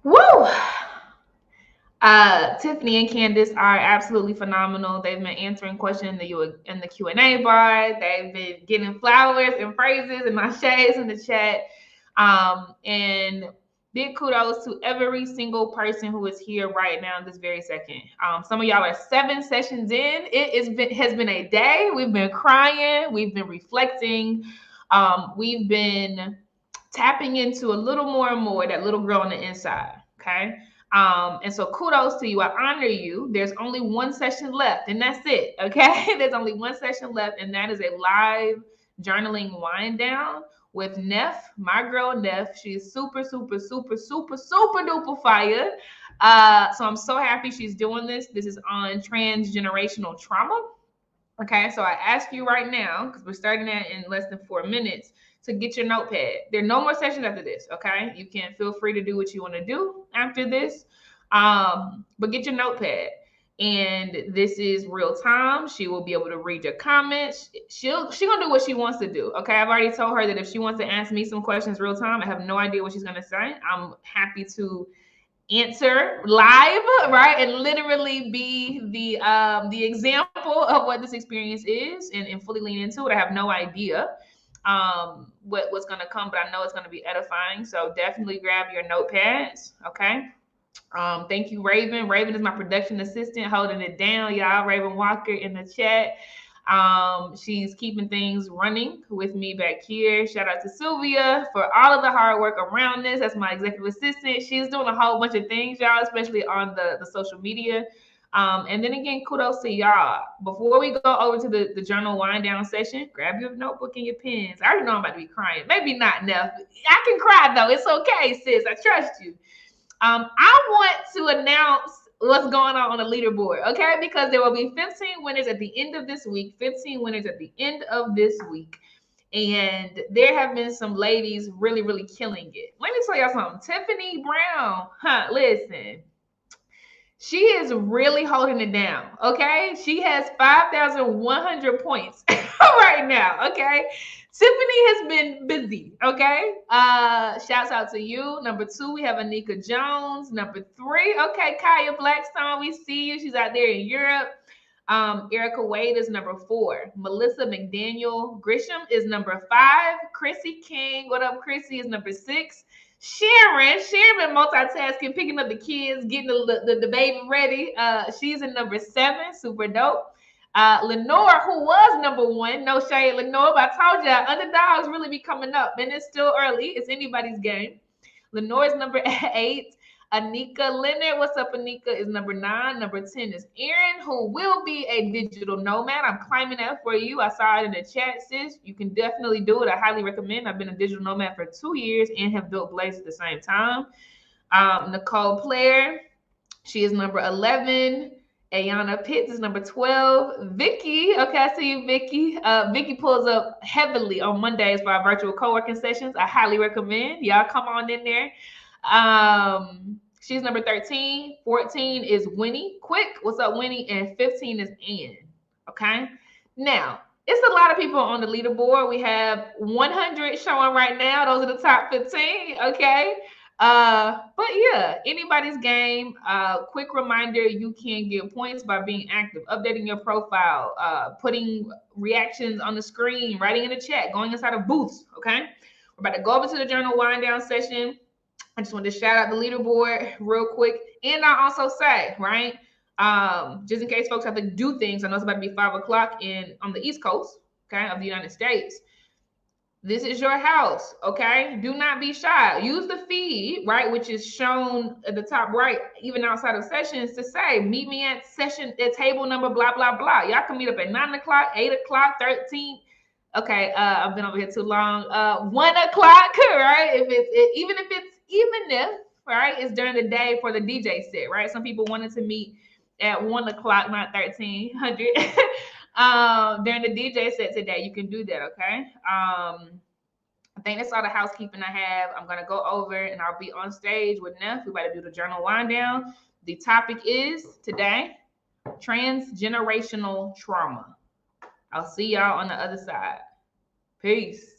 Woo! Tiffany and Candace are absolutely phenomenal. They've been answering questions in the Q&A bar. They've been getting flowers and praises and my shades in the chat. And big kudos to every single person who is here right now this very second. Some of y'all are 7 sessions in. It has been a day. We've been crying. We've been reflecting. We've been tapping into a little more and more that little girl on the inside. Okay. And so kudos to you. I honor you. There's only 1 session left, and that's it. Okay. There's only 1 session left, and that is a live journaling wind down with Neff, my girl Neff. She's super duper fire. So I'm so happy she's doing this. This is on transgenerational trauma. Okay, so I ask you right now, because we're starting that in less than 4 minutes, to get your notepad. There are no more sessions after this, okay? You can feel free to do what you want to do after this, but get your notepad. And this is real time. She will be able to read your comments. She's gonna do what she wants to do, okay? I've already told her that if she wants to ask me some questions real time, I have no idea what she's gonna say. I'm happy to answer live, right, and literally be the example of what this experience is, and fully lean into it. I have no idea what's going to come, but I know it's going to be edifying. So definitely grab your notepads. Okay. Thank you, Raven. Raven is my production assistant, holding it down, y'all. Raven Walker in the chat. She's keeping things running with me back here. Shout out to Sylvia for all of the hard work around this. That's my executive assistant. She's doing a whole bunch of things, y'all, especially on the social media. And then again, kudos to y'all. Before we go over to the journal wind down session, grab your notebook and your pens. I already know I'm about to be crying. Maybe not enough. I can cry though. It's okay, sis. I trust you. I want to announce what's going on the leaderboard, okay? Because there will be 15 winners at the end of this week, 15 winners at the end of this week. And there have been some ladies really, really killing it. Let me tell y'all something. Tiffany Brown, listen. She is really holding it down, okay? She has 5,100 points right now, okay? Tiffany has been busy, okay? Shouts out to you. Number 2, we have Anika Jones. Number 3, okay, Kaya Blackstone, we see you. She's out there in Europe. Erica Wade is number 4. Melissa McDaniel Grisham is number 5. Chrissy King, what up, Chrissy, is number 6. Sharon been multitasking, picking up the kids, getting the baby ready. She's in number 7, super dope. Lenore, who was number 1, no shade, Lenore, but I told you, underdogs really be coming up, and it's still early. It's anybody's game. Lenore's number 8. Anika Leonard, what's up, Anika, is number 9. Number 10 is Erin, who will be a digital nomad. I'm claiming that for you. I saw it in the chat, sis. You can definitely do it. I highly recommend. I've been a digital nomad for 2 years and have built Blaze at the same time. Nicole Player, she is number 11. Ayana Pitts is number 12. Vicky, okay, I see you, Vicky. Vicky pulls up heavily on Mondays for our virtual co-working sessions. I highly recommend. Y'all come on in there. She's number 13. 14 is Winnie Quick. What's up, Winnie? And 15 is Ann. Okay. Now, it's a lot of people on the leaderboard. We have 100 showing right now. Those are the top 15. Okay. But yeah, anybody's game. Quick reminder, you can get points by being active, updating your profile, putting reactions on the screen, writing in the chat, going inside of booths. Okay. We're about to go over to the journal wind down session. I just wanted to shout out the leaderboard real quick. And I also say, right, just in case folks have to do things, I know it's about to be 5 o'clock on the East Coast, okay, of the United States. This is your house, okay? Do not be shy. Use the feed, right, which is shown at the top right, even outside of sessions, to say, meet me at table number, blah, blah, blah. Y'all can meet up at 9 o'clock, 8 o'clock, 13. Okay, I've been over here too long. 1 o'clock, right? Even if right, it's during the day for the DJ set, right? Some people wanted to meet at 1 o'clock, not 1300. During the DJ set today, you can do that, okay? I think that's all the housekeeping I have. I'm gonna go over and I'll be on stage with Neff. We about to do the journal wind down. The topic is today transgenerational trauma. I'll see y'all on the other side. Peace.